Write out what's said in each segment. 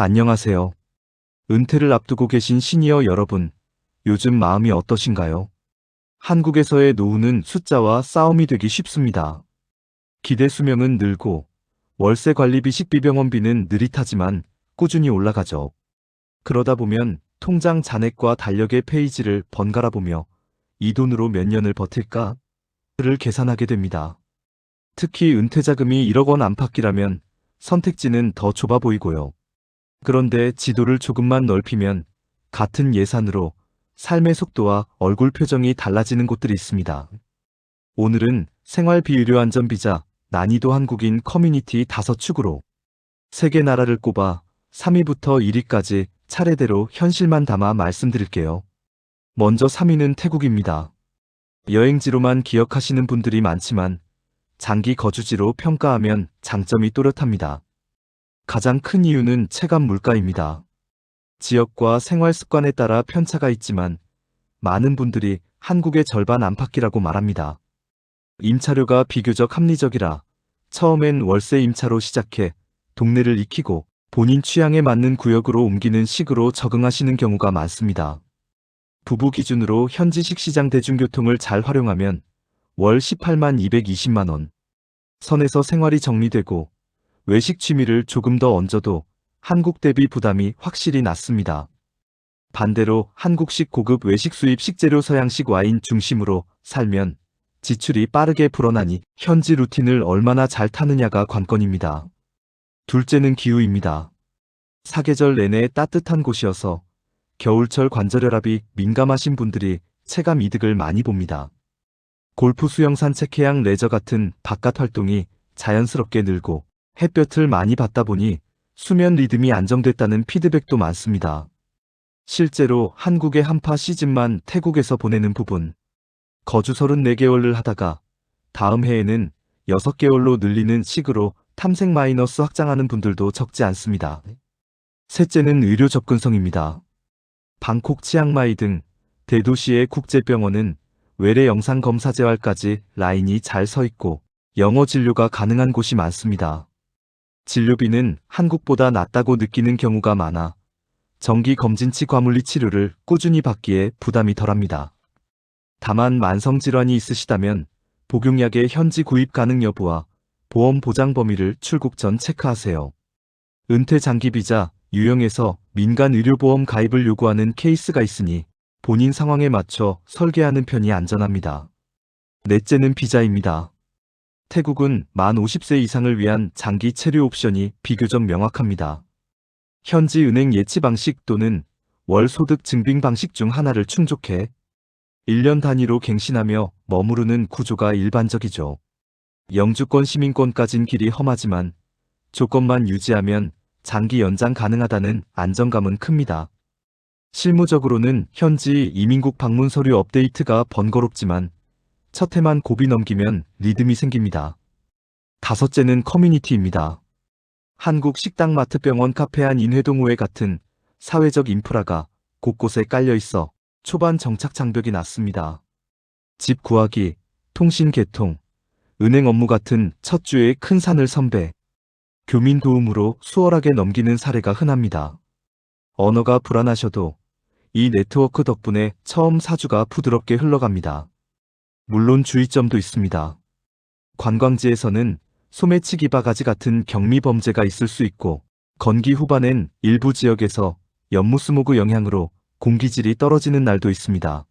안녕하세요. 은퇴를 앞두고 계신 시니어 여러분, 요즘 마음이 어떠신가요? 한국에서의 노후는 숫자와 싸움이 되기 쉽습니다. 기대 수명은 늘고 월세 관리비 식비병원비는 느릿하지만 꾸준히 올라가죠. 그러다 보면 통장 잔액과 달력의 페이지를 번갈아 보며 이 돈으로 몇 년을 버틸까를 계산하게 됩니다. 특히 은퇴자금이 1억 원 안팎이라면 선택지는 더 좁아 보이고요. 그런데 지도를 조금만 넓히면 같은 예산으로 삶의 속도와 얼굴 표정이 달라지는 곳들이 있습니다. 오늘은 생활비의료안전비자 난이도 한국인 커뮤니티 5축으로 3개 나라를 꼽아 3위부터 1위까지 차례대로 현실만 담아 말씀드릴게요. 먼저 3위는 태국입니다. 여행지로만 기억하시는 분들이 많지만 장기 거주지로 평가하면 장점이 또렷합니다. 가장 큰 이유는 체감 물가입니다. 지역과 생활 습관에 따라 편차가 있지만 많은 분들이 한국의 절반 안팎이라고 말합니다. 임차료가 비교적 합리적이라 처음엔 월세 임차로 시작해 동네를 익히고 본인 취향에 맞는 구역으로 옮기는 식으로 적응하시는 경우가 많습니다. 부부 기준으로 현지식 시장 대중교통을 잘 활용하면 월 18만 220만 원 선에서 생활이 정리되고 외식 취미를 조금 더 얹어도 한국 대비 부담이 확실히 낮습니다. 반대로 한국식 고급 외식 수입 식재료 서양식 와인 중심으로 살면 지출이 빠르게 불어나니 현지 루틴을 얼마나 잘 타느냐가 관건입니다. 둘째는 기후입니다. 사계절 내내 따뜻한 곳이어서 겨울철 관절혈압이 민감하신 분들이 체감 이득을 많이 봅니다. 골프, 수영, 산책, 해양, 레저 같은 바깥 활동이 자연스럽게 늘고 햇볕을 많이 받다 보니 수면 리듬이 안정됐다는 피드백도 많습니다. 실제로 한국의 한파 시즌만 태국에서 보내는 부분, 거주 34개월을 하다가 다음 해에는 6개월로 늘리는 식으로 탐색 마이너스 확장하는 분들도 적지 않습니다. 셋째는 의료 접근성입니다. 방콕, 치앙마이 등 대도시의 국제병원은 외래 영상 검사 재활까지 라인이 잘 서 있고 영어 진료가 가능한 곳이 많습니다. 진료비는 한국보다 낮다고 느끼는 경우가 많아 정기 검진치 과물리 치료를 꾸준히 받기에 부담이 덜합니다. 다만 만성질환이 있으시다면 복용약의 현지 구입 가능 여부와 보험 보장 범위를 출국 전 체크하세요. 은퇴 장기비자 유형에서 민간 의료보험 가입을 요구하는 케이스가 있으니 본인 상황에 맞춰 설계하는 편이 안전합니다. 넷째는 비자입니다. 태국은 만 50세 이상을 위한 장기 체류 옵션이 비교적 명확합니다. 현지 은행 예치 방식 또는 월 소득 증빙 방식 중 하나를 충족해 1년 단위로 갱신하며 머무르는 구조가 일반적이죠. 영주권 시민권까진 길이 험하지만 조건만 유지하면 장기 연장 가능하다는 안정감은 큽니다. 실무적으로는 현지 이민국 방문 서류 업데이트가 번거롭지만 첫 해만 고비 넘기면 리듬이 생깁니다. 다섯째는 커뮤니티입니다. 한국 식당, 마트, 병원, 카페, 한 인회동호회 같은 사회적 인프라가 곳곳에 깔려 있어 초반 정착 장벽이 낮습니다. 집 구하기, 통신 개통, 은행 업무 같은 첫 주에 큰 산을 선배, 교민 도움으로 수월하게 넘기는 사례가 흔합니다. 언어가 불안하셔도 이 네트워크 덕분에 처음 4주가 부드럽게 흘러갑니다. 물론 주의점도 있습니다. 관광지에서는 소매치기, 바가지 같은 경미 범죄가 있을 수 있고 건기 후반엔 일부 지역에서 연무스모그 영향으로 공기질이 떨어지는 날도 있습니다.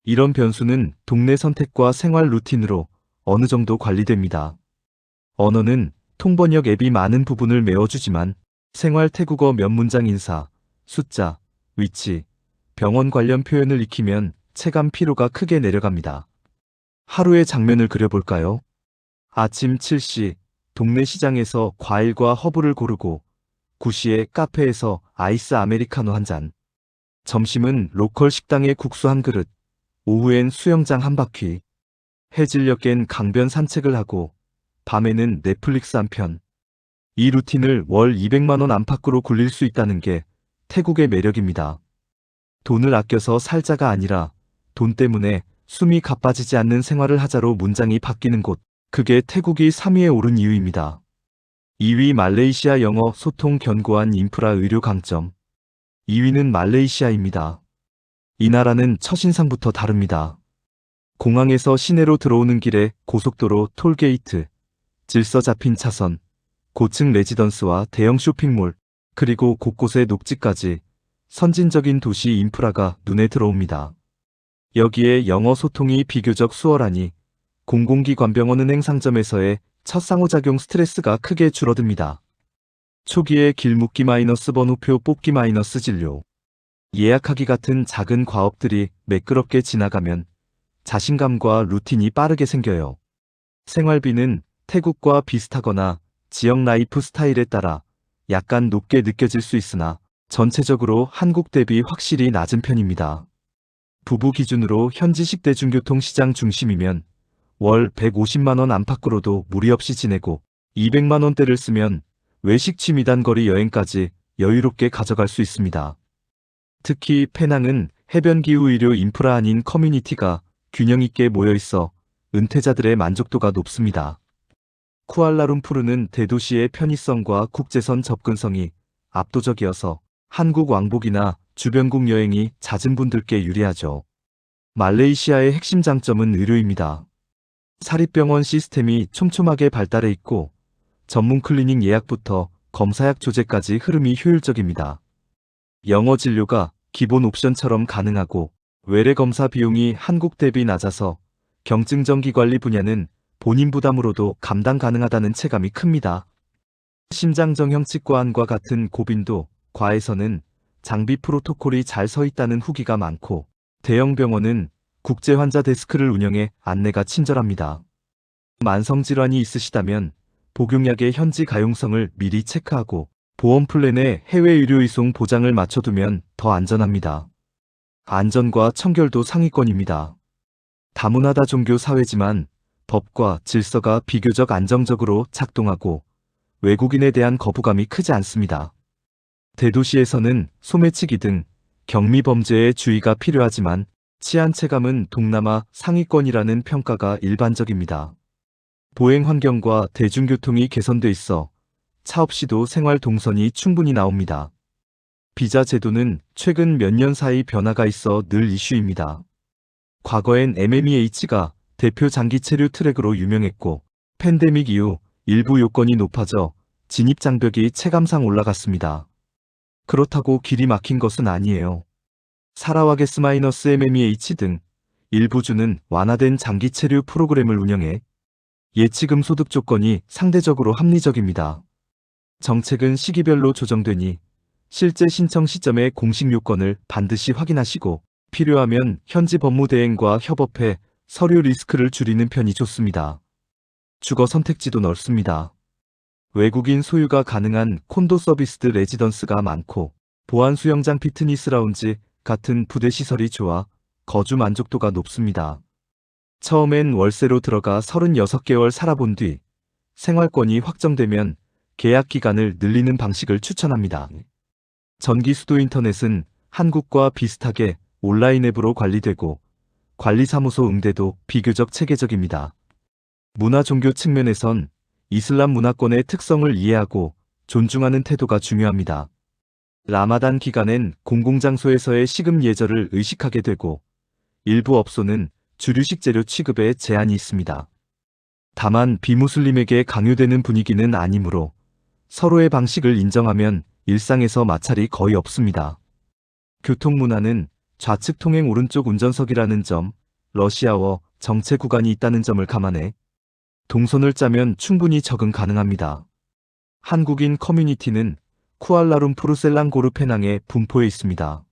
이런 변수는 동네 선택과 생활 루틴으로 어느 정도 관리됩니다. 언어는 통번역 앱이 많은 부분을 메워주지만 생활 태국어 몇 문장 인사, 숫자, 위치, 병원 관련 표현을 익히면 체감 피로가 크게 내려갑니다. 하루의 장면을 그려볼까요? 아침 7시 동네 시장에서 과일과 허브를 고르고 9시에 카페에서 아이스 아메리카노 한 잔, 점심은 로컬 식당에 국수 한 그릇, 오후엔 수영장 한 바퀴, 해질녘엔 강변 산책을 하고 밤에는 넷플릭스 한 편. 이 루틴을 월 200만 원 안팎으로 굴릴 수 있다는 게 태국의 매력입니다. 돈을 아껴서 살자가 아니라 돈 때문에 숨이 가빠지지 않는 생활을 하자로 문장이 바뀌는 곳, 그게 태국이 3위에 오른 이유입니다. 2위 말레이시아 영어 소통 견고한 인프라 의료 강점. 2위는 말레이시아입니다. 이 나라는 첫인상부터 다릅니다. 공항에서 시내로 들어오는 길에 고속도로, 톨게이트, 질서 잡힌 차선, 고층 레지던스와 대형 쇼핑몰, 그리고 곳곳에 녹지까지 선진적인 도시 인프라가 눈에 들어옵니다. 여기에 영어 소통이 비교적 수월하니 공공기관 병원 은행 상점에서의 첫 상호작용 스트레스가 크게 줄어듭니다. 초기에 길 묻기 마이너스 번호표 뽑기 마이너스 진료, 예약하기 같은 작은 과업들이 매끄럽게 지나가면 자신감과 루틴이 빠르게 생겨요. 생활비는 태국과 비슷하거나 지역 라이프 스타일에 따라 약간 높게 느껴질 수 있으나 전체적으로 한국 대비 확실히 낮은 편입니다. 부부 기준으로 현지식 대중교통 시장 중심이면 월 150만원 안팎으로도 무리 없이 지내고 200만원대를 쓰면 외식 취미단 거리 여행까지 여유롭게 가져갈 수 있습니다. 특히 페낭은 해변기후 의료 인프라 아닌 커뮤니티가 균형 있게 모여 있어 은퇴자들의 만족도가 높습니다. 쿠알라룸푸르는 대도시의 편의성과 국제선 접근성이 압도적이어서 한국 왕복이나 주변국 여행이 잦은 분들께 유리하죠. 말레이시아의 핵심 장점은 의료입니다. 사립병원 시스템이 촘촘하게 발달해 있고 전문 클리닉 예약부터 검사약 조제까지 흐름이 효율적입니다. 영어 진료가 기본 옵션처럼 가능하고 외래 검사 비용이 한국 대비 낮아서 경증정기 관리 분야는 본인 부담으로도 감당 가능하다는 체감이 큽니다. 심장정형치과안과 같은 고빈도 과에서는 장비 프로토콜이 잘 서 있다는 후기가 많고 대형 병원은 국제 환자 데스크를 운영해 안내가 친절합니다. 만성질환이 있으시다면 복용약의 현지 가용성을 미리 체크하고 보험 플랜에 해외 의료 이송 보장을 맞춰두면 더 안전합니다. 안전과 청결도 상위권입니다. 다문화다 종교 사회지만 법과 질서가 비교적 안정적으로 작동하고 외국인에 대한 거부감이 크지 않습니다. 대도시에서는 소매치기 등 경미 범죄에 주의가 필요하지만 치안 체감은 동남아 상위권이라는 평가가 일반적입니다. 보행 환경과 대중교통이 개선돼 있어 차 없이도 생활 동선이 충분히 나옵니다. 비자 제도는 최근 몇 년 사이 변화가 있어 늘 이슈입니다. 과거엔 MMEH가 대표 장기 체류 트랙으로 유명했고 팬데믹 이후 일부 요건이 높아져 진입 장벽이 체감상 올라갔습니다. 그렇다고 길이 막힌 것은 아니에요. 사라와게스-MMEH 등 일부 주는 완화된 장기 체류 프로그램을 운영해 예치금 소득 조건이 상대적으로 합리적입니다. 정책은 시기별로 조정되니 실제 신청 시점의 공식 요건을 반드시 확인하시고 필요하면 현지 법무대행과 협업해 서류 리스크를 줄이는 편이 좋습니다. 주거 선택지도 넓습니다. 외국인 소유가 가능한 콘도 서비스드 레지던스가 많고 보안 수영장 피트니스 라운지 같은 부대 시설이 좋아 거주 만족도가 높습니다. 처음엔 월세로 들어가 36개월 살아본 뒤 생활권이 확정되면 계약 기간을 늘리는 방식을 추천합니다. 전기 수도 인터넷은 한국과 비슷하게 온라인 앱으로 관리되고 관리사무소 응대도 비교적 체계적입니다. 문화 종교 측면에선 이슬람 문화권의 특성을 이해하고 존중하는 태도가 중요합니다. 라마단 기간엔 공공장소에서의 식음 예절을 의식하게 되고 일부 업소는 주류 식재료 취급에 제한이 있습니다. 다만 비무슬림에게 강요되는 분위기는 아니므로 서로의 방식을 인정하면 일상에서 마찰이 거의 없습니다. 교통문화는 좌측 통행 오른쪽 운전석이라는 점, 러시아어 정체 구간이 있다는 점을 감안해 동선을 짜면 충분히 적응 가능합니다. 한국인 커뮤니티는 쿠알라룸푸르 셀랑고르 페낭에 분포해 있습니다.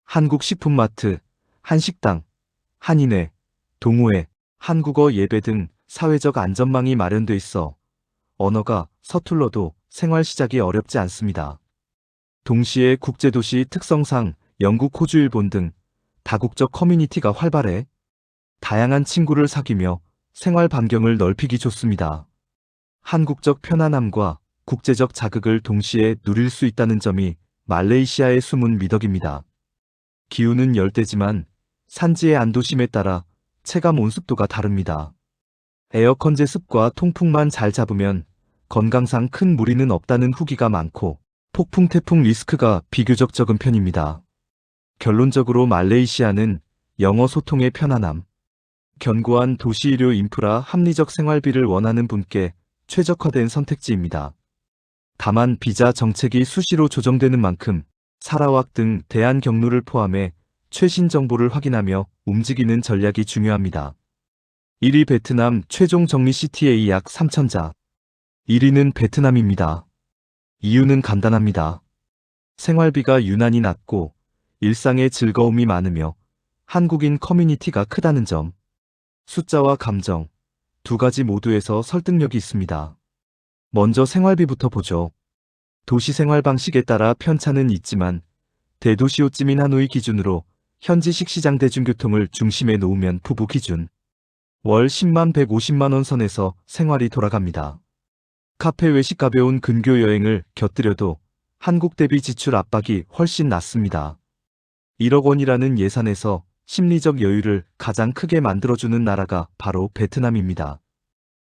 한국식품마트, 한식당, 한인회, 동호회, 한국어 예배 등 사회적 안전망이 마련돼 있어 언어가 서툴러도 생활 시작이 어렵지 않습니다. 동시에 국제도시 특성상 영국, 호주, 일본 등 다국적 커뮤니티가 활발해 다양한 친구를 사귀며 생활 반경을 넓히기 좋습니다. 한국적 편안함과 국제적 자극을 동시에 누릴 수 있다는 점이 말레이시아의 숨은 미덕입니다. 기후는 열대지만 산지의 안도심에 따라 체감 온습도가 다릅니다. 에어컨 제습과 통풍만 잘 잡으면 건강상 큰 무리는 없다는 후기가 많고 폭풍 태풍 리스크가 비교적 적은 편입니다. 결론적으로 말레이시아는 영어 소통의 편안함, 견고한 도시의료 인프라, 합리적 생활비를 원하는 분께 최적화된 선택지입니다. 다만 비자 정책이 수시로 조정되는 만큼 사라왁 등 대안 경로를 포함해 최신 정보를 확인하며 움직이는 전략이 중요합니다. 1위 베트남 최종 정리 CTA 약 3,000자. 1위는 베트남입니다. 이유는 간단합니다. 생활비가 유난히 낮고 일상의 즐거움이 많으며 한국인 커뮤니티가 크다는 점. 숫자와 감정, 두 가지 모두에서 설득력이 있습니다. 먼저 생활비부터 보죠. 도시 생활 방식에 따라 편차는 있지만 대도시 호찌민 하노이 기준으로 현지식 시장 대중교통을 중심에 놓으면 부부 기준 월 10만 150만 원 선에서 생활이 돌아갑니다. 카페 외식 가벼운 근교 여행을 곁들여도 한국 대비 지출 압박이 훨씬 낮습니다. 1억 원이라는 예산에서 심리적 여유를 가장 크게 만들어주는 나라가 바로 베트남입니다.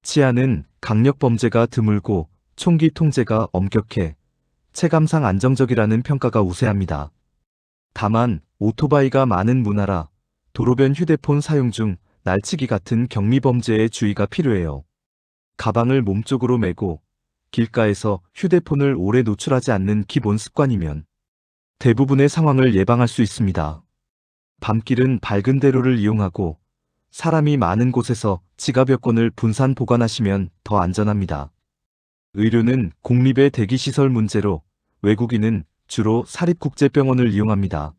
치안은 강력 범죄가 드물고 총기 통제가 엄격해 체감상 안정적이라는 평가가 우세합니다. 다만 오토바이가 많은 문화라 도로변 휴대폰 사용 중 날치기 같은 경미 범죄에 주의가 필요해요. 가방을 몸쪽으로 메고 길가에서 휴대폰을 오래 노출하지 않는 기본 습관이면 대부분의 상황을 예방할 수 있습니다. 밤길은 밝은 대로를 이용하고 사람이 많은 곳에서 지갑 여권을 분산 보관하시면 더 안전합니다. 의료는 공립의 대기시설 문제로 외국인은 주로 사립국제병원을 이용합니다.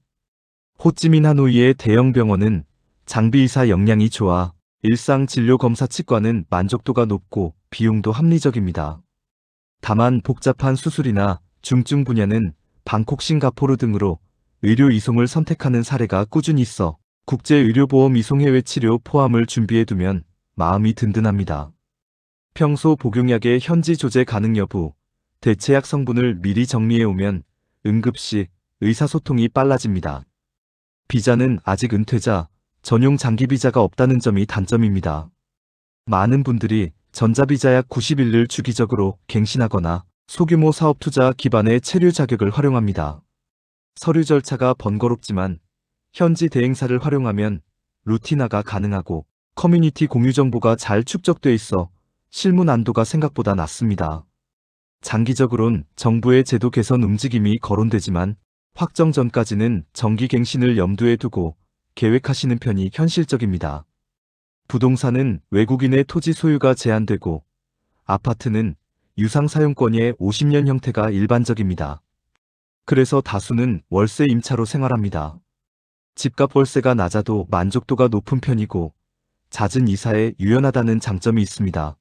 호찌민 하노이의 대형 병원은 장비의사 역량이 좋아 일상 진료 검사 치과는 만족도가 높고 비용도 합리적입니다. 다만 복잡한 수술이나 중증 분야는 방콕, 싱가포르 등으로 의료 이송을 선택하는 사례가 꾸준히 있어 국제의료보험 이송 해외 치료 포함을 준비해두면 마음이 든든합니다. 평소 복용약의 현지 조제 가능 여부, 대체약 성분을 미리 정리해오면 응급시 의사소통이 빨라집니다. 비자는 아직 은퇴자, 전용 장기 비자가 없다는 점이 단점입니다. 많은 분들이 전자비자 약 90일을 주기적으로 갱신하거나 소규모 사업 투자 기반의 체류 자격을 활용합니다. 서류 절차가 번거롭지만 현지 대행사를 활용하면 루틴화가 가능하고 커뮤니티 공유 정보가 잘 축적돼 있어 실무 난도가 생각보다 낮습니다. 장기적으론 정부의 제도 개선 움직임이 거론되지만 확정 전까지는 정기 갱신을 염두에 두고 계획하시는 편이 현실적입니다. 부동산은 외국인의 토지 소유가 제한되고 아파트는 유상 사용권의 50년 형태가 일반적입니다. 그래서 다수는 월세 임차로 생활합니다. 집값 월세가 낮아도 만족도가 높은 편이고 잦은 이사에 유연하다는 장점이 있습니다.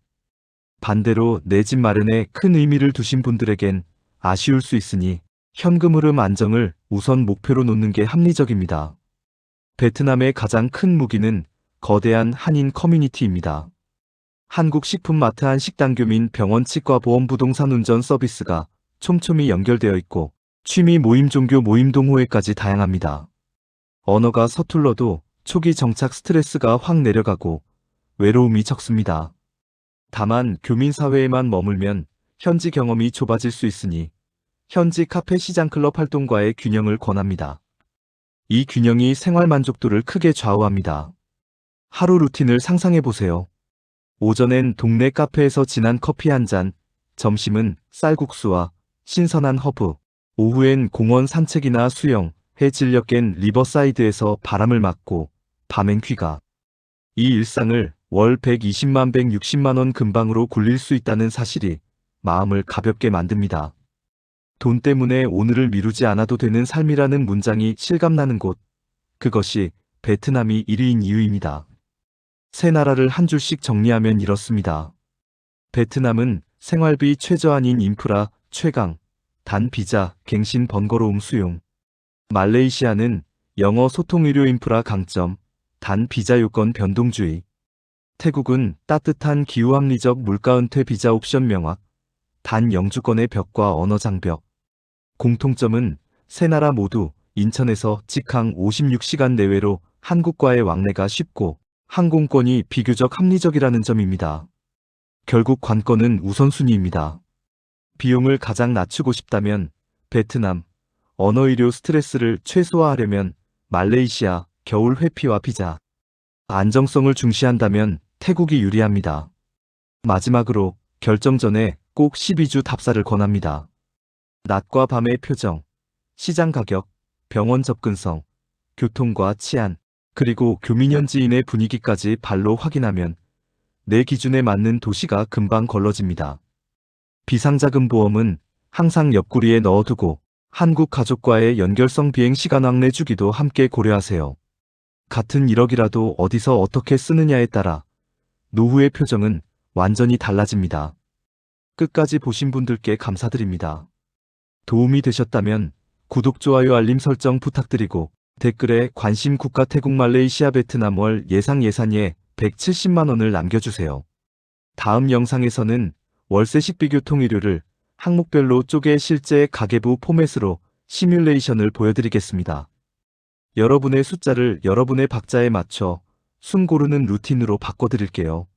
반대로 내 집 마련에 큰 의미를 두신 분들에겐 아쉬울 수 있으니 현금 흐름 안정을 우선 목표로 놓는 게 합리적입니다. 베트남의 가장 큰 무기는 거대한 한인 커뮤니티입니다. 한국 식품마트, 한식당, 교민, 병원, 치과, 보험, 부동산, 운전 서비스가 촘촘히 연결되어 있고 취미 모임, 종교 모임, 동호회까지 다양합니다. 언어가 서툴러도 초기 정착 스트레스가 확 내려가고 외로움이 적습니다. 다만 교민 사회에만 머물면 현지 경험이 좁아질 수 있으니 현지 카페, 시장, 클럽 활동과의 균형을 권합니다. 이 균형이 생활 만족도를 크게 좌우합니다. 하루 루틴을 상상해보세요. 오전엔 동네 카페에서 진한 커피 한 잔, 점심은 쌀국수와 신선한 허브, 오후엔 공원 산책이나 수영, 해 진력 깬 리버사이드에서 바람을 맞고 밤엔 퀴가. 이 일상을 월 120만 160만 원 근방으로 굴릴 수 있다는 사실이 마음을 가볍게 만듭니다. 돈 때문에 오늘을 미루지 않아도 되는 삶이라는 문장이 실감나는 곳, 그것이 베트남이 1위인 이유입니다. 세 나라를 한 줄씩 정리하면 이렇습니다. 베트남은 생활비 최저한인 인프라 최강, 단 비자, 갱신 번거로움 수용. 말레이시아는 영어 소통 의료 인프라 강점, 단 비자 요건 변동주의. 태국은 따뜻한 기후 합리적 물가 은퇴 비자 옵션 명확, 단 영주권의 벽과 언어 장벽. 공통점은 세 나라 모두 인천에서 직항 56시간 내외로 한국과의 왕래가 쉽고 항공권이 비교적 합리적이라는 점입니다. 결국 관건은 우선순위입니다. 비용을 가장 낮추고 싶다면 베트남, 언어의료 스트레스를 최소화하려면 말레이시아, 겨울 회피와 비자, 안정성을 중시한다면 태국이 유리합니다. 마지막으로 결정 전에 꼭 12주 답사를 권합니다. 낮과 밤의 표정, 시장 가격, 병원 접근성, 교통과 치안, 그리고 교민 현지인의 분위기까지 발로 확인하면 내 기준에 맞는 도시가 금방 걸러집니다. 비상자금 보험은 항상 옆구리에 넣어두고 한국 가족과의 연결성 비행 시간 왕래 주기도 함께 고려하세요. 같은 1억이라도 어디서 어떻게 쓰느냐에 따라 노후의 표정은 완전히 달라집니다. 끝까지 보신 분들께 감사드립니다. 도움이 되셨다면 구독, 좋아요, 알림 설정 부탁드리고 댓글에 관심 국가 태국, 말레이시아, 베트남 월 예상 예산예 170만 원을 남겨주세요. 다음 영상에서는 월세 식비 교통의료를 항목별로 쪼개 실제 가계부 포맷으로 시뮬레이션을 보여드리겠습니다. 여러분의 숫자를 여러분의 박자에 맞춰 순 고르는 루틴으로 바꿔드릴게요.